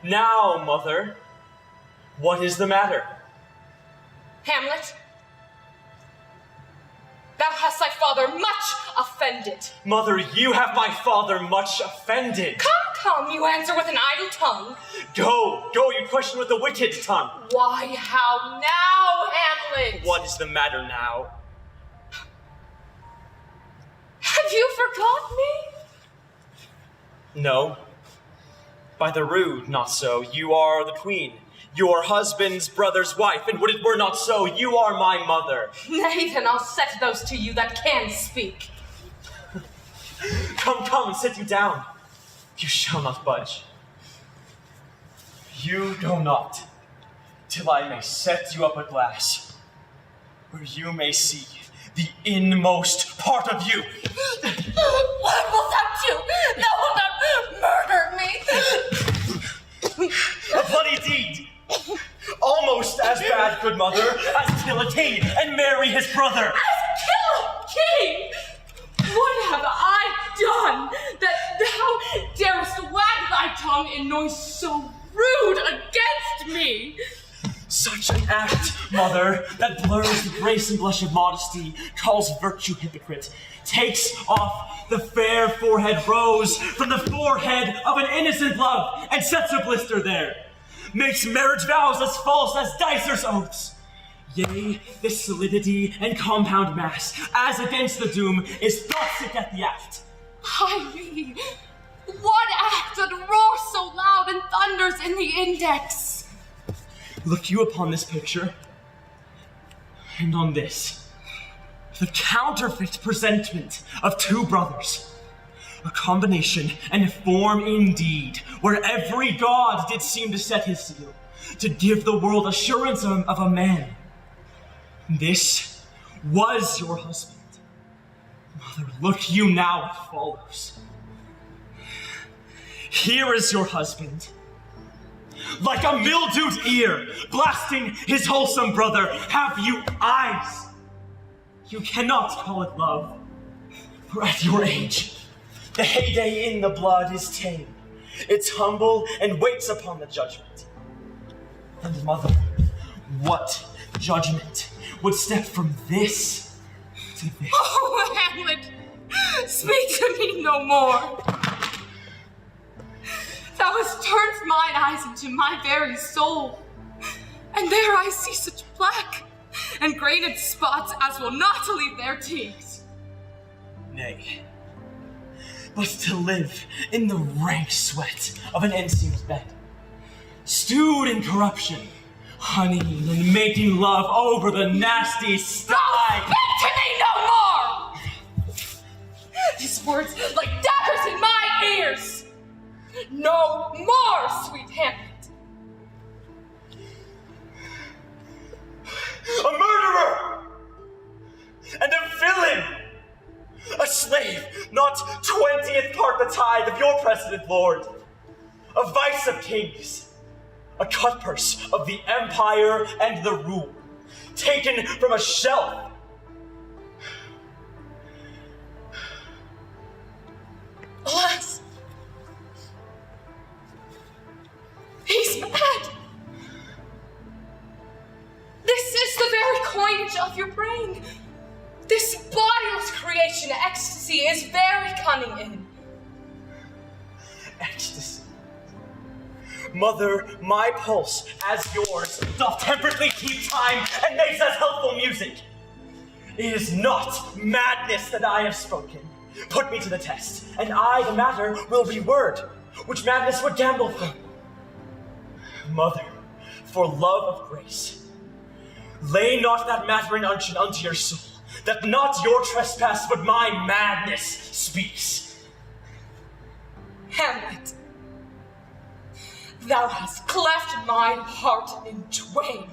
Now, mother, what is the matter? Hamlet, thou hast thy father much offended. Mother, you have my father much offended. Come, you answer with an idle tongue. Go, you question with a wicked tongue. Why, how now, Hamlet? What is the matter now? Have you forgot me? No. By the rood, not so. You are the queen, your husband's brother's wife, and would it were not so, you are my mother. Nay, then I'll set those to you that can speak. Come, sit you down. You shall not budge. You go not, till I may set you up a glass, where you may see the inmost part of you. What wilt thou do? Thou wilt not murder me? A bloody deed. Almost as bad, good mother, as kill a king and marry his brother. As kill a king? What have I done that thou darest wag thy tongue in noise so rude against me? Such an act, mother, that blurs the grace and blush of modesty, calls virtue hypocrite, takes off the fair forehead rose from the forehead of an innocent love, and sets a blister there, makes marriage vows as false as dicers' oaths. Yea, this solidity and compound mass, as against the doom, is thought sick at the act. I mean, what act that roars so loud and thunders in the index? Look you upon this picture, and on this, the counterfeit presentment of two brothers, a combination and a form indeed, where every god did seem to set his seal, to give the world assurance of a man. This was your husband. Mother, look you now what follows. Here is your husband, like a mildewed ear, blasting his wholesome brother. Have you eyes? You cannot call it love, for at your age, the heyday in the blood is tame. It's humble and waits upon the judgment. And mother, what judgment would step from this to this? Oh, Hamlet, speak to me no more. Thou hast turned mine eyes into my very soul, and there I see such black and grained spots as will not leave their teeth. Nay, but to live in the rank sweat of an ensign's bed, stewed in corruption, honeying and making love over the nasty sty. Don't speak to me no more! These words like daggers in my ears. No more, sweet Hamlet. A murderer! And a villain! A slave, not 20th part the tithe of your precedent, Lord. A vice of kings. A cutpurse of the empire and the rule. Taken from a shelf. Alas! He's mad! This is the very coinage of your brain. This bodiless creation ecstasy is very cunning in. Ecstasy. Mother, my pulse, as yours, doth temperately keep time and makes us helpful music. It is not madness that I have spoken. Put me to the test, and I the matter will reword, which madness would gamble for. Mother, for love of grace, lay not that mattering unction unto your soul, that not your trespass but my madness speaks. Hamlet, thou hast cleft my heart in twain.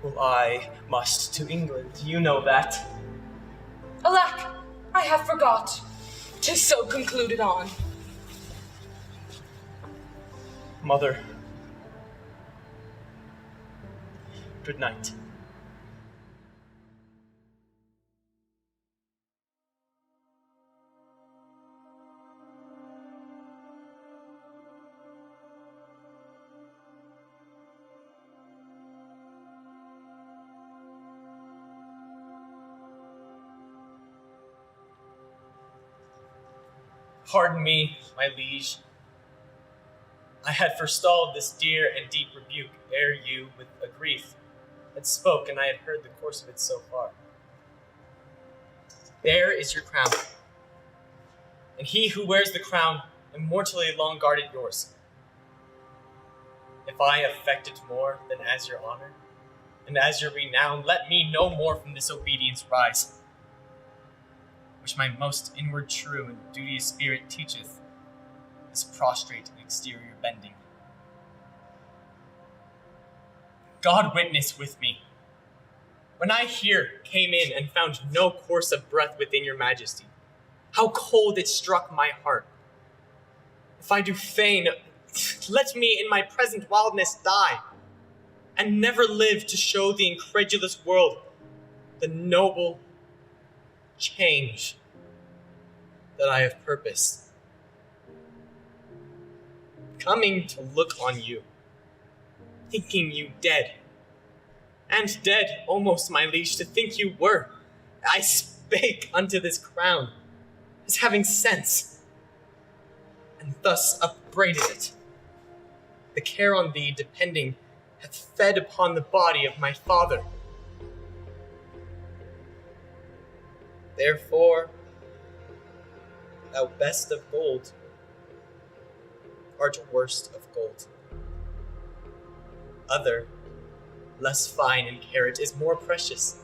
Well, I must to England, you know that. Alack, I have forgot. 'Tis so concluded on. Mother, good night. Pardon me, my liege. I had forestalled this dear and deep rebuke ere you, with a grief, had spoke, and I had heard the course of it so far. There is your crown, and he who wears the crown immortally long guarded yours. If I affect it more than as your honor, and as your renown, let me no more from this obedience rise, which my most inward true and duteous spirit teacheth, this prostrate and exterior bending. God witness with me, when I here came in and found no course of breath within your majesty, how cold it struck my heart. If I do feign, let me in my present wildness die, and never live to show the incredulous world the noble change that I have purposed. Coming to look on you, thinking you dead, and dead almost, my liege, to think you were, I spake unto this crown, as having sense, and thus upbraided it. The care on thee depending hath fed upon the body of my father. Therefore, thou best of gold art worst of gold. Other, less fine in carat, is more precious,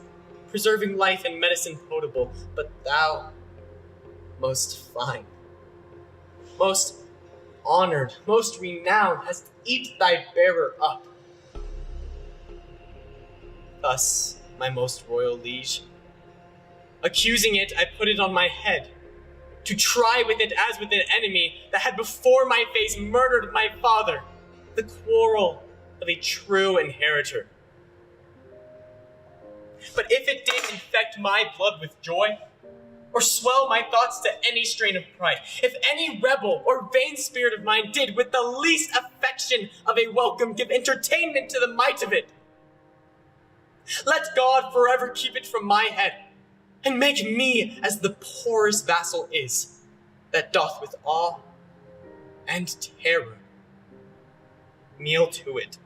preserving life and medicine potable, but thou, most fine, most honored, most renowned, hast eat thy bearer up. Thus, my most royal liege, accusing it, I put it on my head, to try with it as with an enemy that had before my face murdered my father, the quarrel of a true inheritor. But if it did infect my blood with joy, or swell my thoughts to any strain of pride, if any rebel or vain spirit of mine did with the least affection of a welcome give entertainment to the might of it, let God forever keep it from my head, and make me as the poorest vassal is, that doth with awe and terror kneel to it.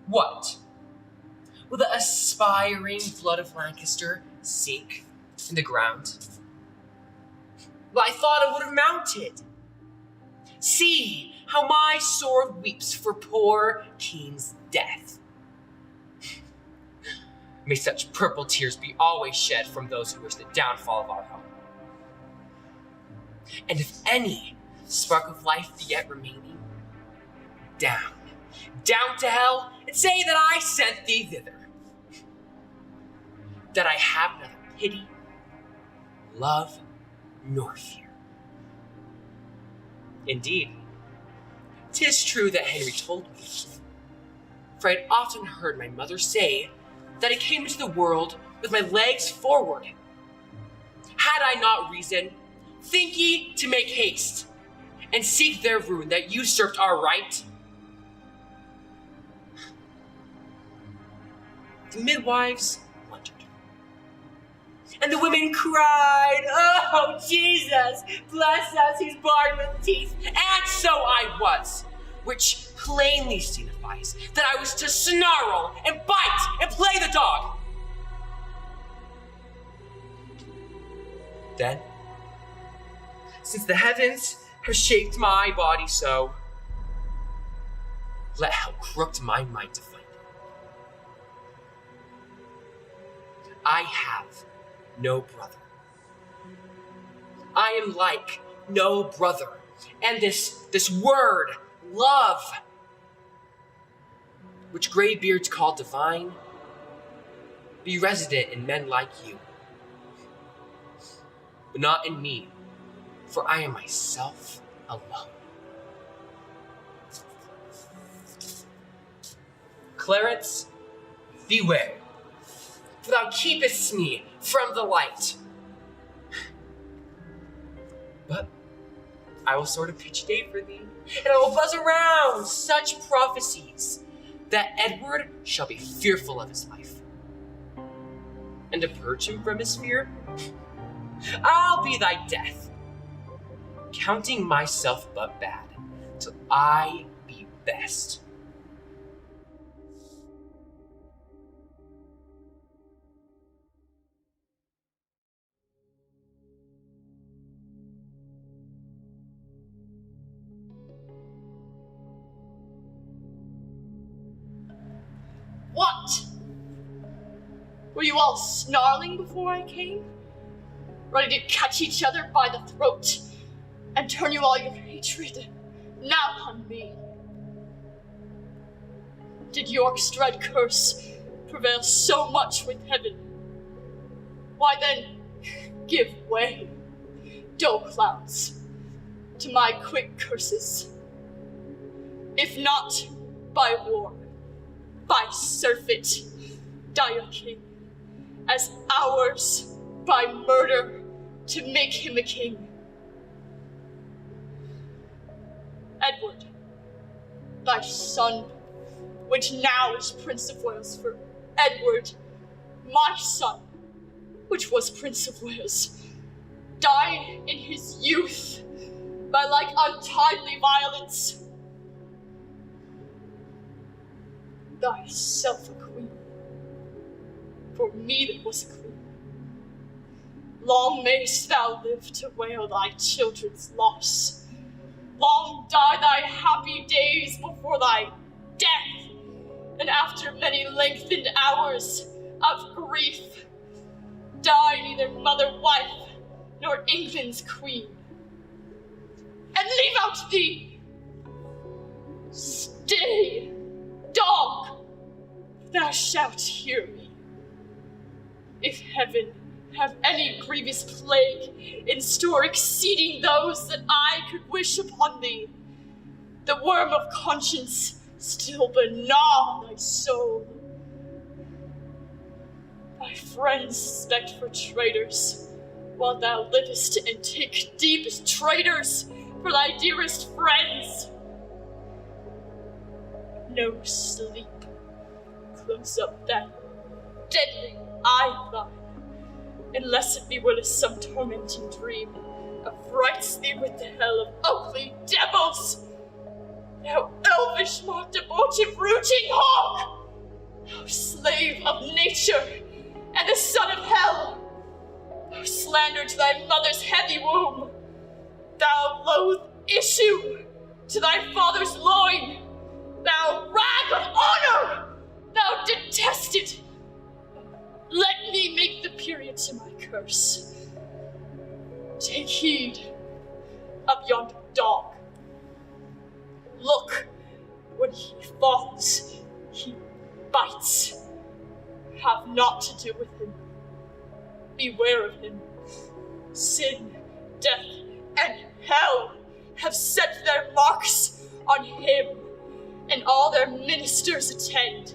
What? Will the aspiring blood of Lancaster sink in the ground? Well, I thought it would have mounted. See how my sword weeps for poor King's death. May such purple tears be always shed from those who wish the downfall of our home. And if any spark of life be yet remaining, down to hell, and say that I sent thee thither. That I have neither pity, love, nor fear. Indeed, 'tis true that Henry told me, for I had often heard my mother say that I came into the world with my legs forward. Had I not reason, think ye to make haste, and seek their ruin that usurped our right? The midwives wondered, and the women cried, "Oh, Jesus, bless us, he's barred with teeth." And so I was, which plainly signifies that I was to snarl and bite and play the dog. Then, since the heavens have shaped my body so, let how crooked my mind define. I have no brother. I am like no brother. And this word, love, which graybeards call divine, be resident in men like you. But not in me, for I am myself alone. Clarence, beware. For thou keepest me from the light. But I will sort a pitch date for thee, and I will buzz around such prophecies that Edward shall be fearful of his life. And to purge him from his fear, I'll be thy death, counting myself but bad, till I be best. What? Were you all snarling before I came? Ready to catch each other by the throat and turn you all your hatred now upon me? Did York's dread curse prevail so much with heaven? Why then, give way, dull clouds, to my quick curses. If not by war, by surfeit, die a king, as ours by murder to make him a king. Edward, thy son, which now is Prince of Wales, for Edward, my son, which was Prince of Wales, died in his youth by like untimely violence. Thyself a queen, for me that was a queen. Long mayst thou live to wail thy children's loss. Long die thy happy days before thy death, and after many lengthened hours of grief, die neither mother, wife, nor England's queen. And leave out thee, stay, dog, thou shalt hear me. If heaven have any grievous plague in store exceeding those that I could wish upon thee, the worm of conscience still begnaw thy soul. Thy friends suspect for traitors, while thou livest, and take deep as traitors for thy dearest friends. No sleep, close up that deadly eye of thine, unless it be Willis some tormenting dream affrights thee with the hell of ugly devils. Thou elvish marked abortive rooting hawk, thou slave of nature and the son of hell, thou slander to thy mother's heavy womb, thou loath issue to thy father's loin, thou rag of honor, thou detested. Let me make the period to my curse. Take heed of yonder dog. Look, when he fawns, he bites. Have naught to do with him. Beware of him. Sin, death, and hell have set their marks on him, and all their ministers attend.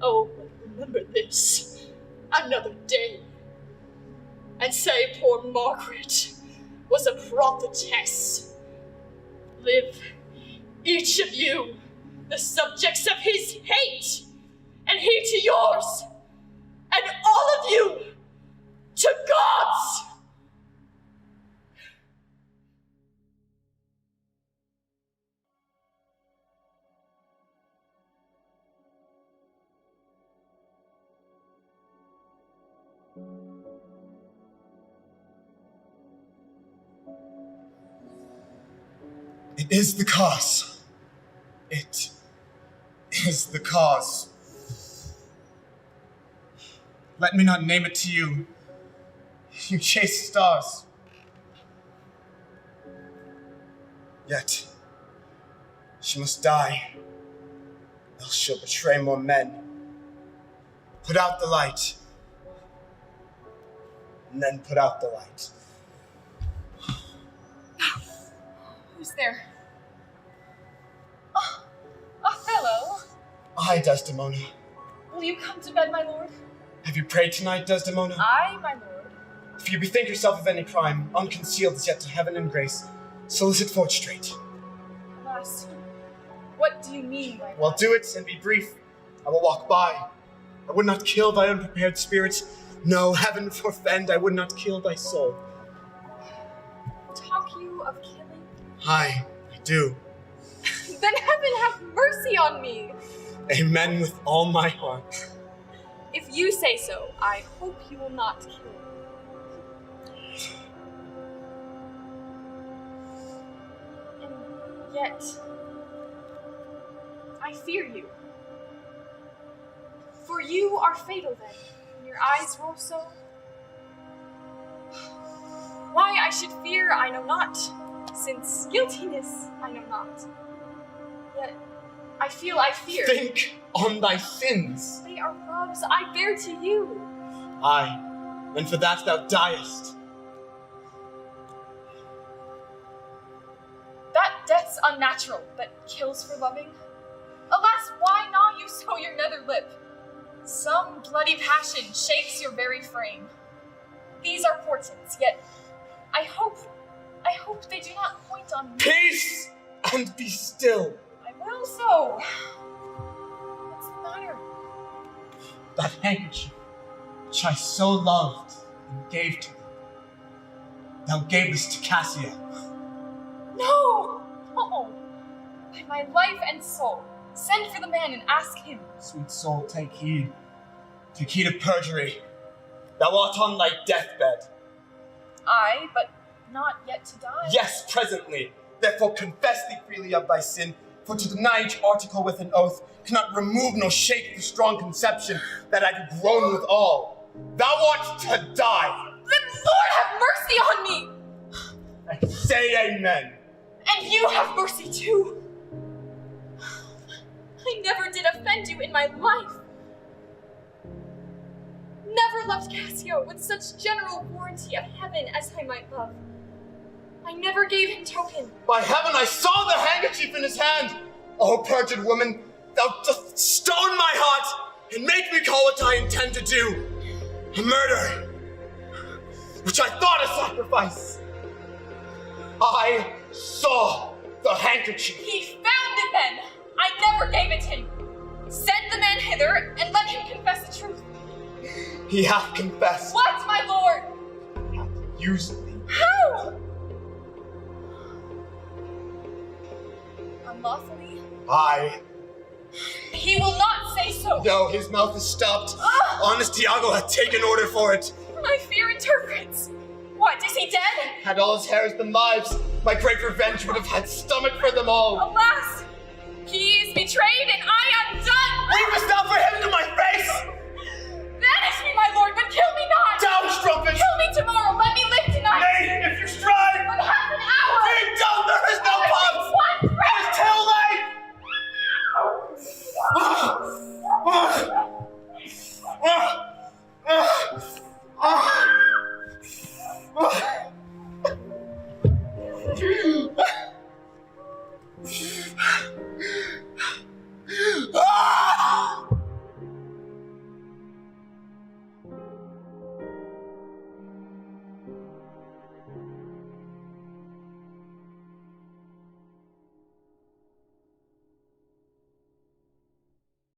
Oh, but remember this, another day, and say poor Margaret was a prophetess. Live, each of you, the subjects of his hate, and he to yours, and all of you to God's. It is the cause. It is the cause. Let me not name it to you. You chase stars. Yet, she must die, else she'll betray more men. Put out the light, and then put out the light. Who's there? Oh, Othello. Aye, Desdemona. Will you come to bed, my lord? Have you prayed tonight, Desdemona? Aye, my lord. If you bethink yourself of any crime, unconcealed as yet to heaven and grace, solicit for it straight. Alas, what do you mean by Well, do it and be brief. I will walk by. I would not kill thy unprepared spirit. No, heaven forfend, I would not kill thy soul. Talk you of killing? Aye, I do. Then heaven have mercy on me! Amen with all my heart. If you say so, I hope you will not kill me. And yet, I fear you. For you are fatal then, when your eyes roll so. Why I should fear, I know not, since guiltiness I know not. Yet, I feel I fear. Think on thy sins. They are loves I bear to you. Aye, and for that thou diest. That death's unnatural, that kills for loving. Alas, why gnaw you so your nether lip? Some bloody passion shakes your very frame. These are portents, yet I hope they do not point on me. Peace and be still. I will so. What's the matter? That handkerchief, which I so loved and gave to thee, thou gavest to Cassio. No! No! By my life and soul, send for the man and ask him. Sweet soul, take heed. Take heed of perjury. Thou art on thy deathbed. Aye, but not yet to die. Yes, presently. Therefore confess thee freely of thy sin, for to deny each article with an oath cannot remove nor shake the strong conception that I do groan with all. Thou art to die. Then Lord have mercy on me! I say amen. And you have mercy too. I never did offend you in my life. Never loved Cassio with such general warranty of heaven as I might love. I never gave him token. By heaven, I saw the handkerchief in his hand. O perjured woman, thou dost stone my heart and make me call what I intend to do. A murder, which I thought a sacrifice. I saw the handkerchief. He found it then. I never gave it him. Send the man hither and let him confess the truth. He hath confessed. What, my lord? He hath used thee. How? Unlawfully? Aye. He will not say so. No, his mouth is stopped. Honest Iago hath taken order for it. My fear interprets. What, is he dead? Had all his hairs been lives, my great revenge would have had stomach for them all. Alas, he is betrayed and I undone. Weepest thou for him to my face? Banish me, my lord, but kill me not. Down, strumpet! Kill me tomorrow. Let me live tonight. Nay, if you strive! But half an hour. Be done, there is no pause! One breath. It is too late!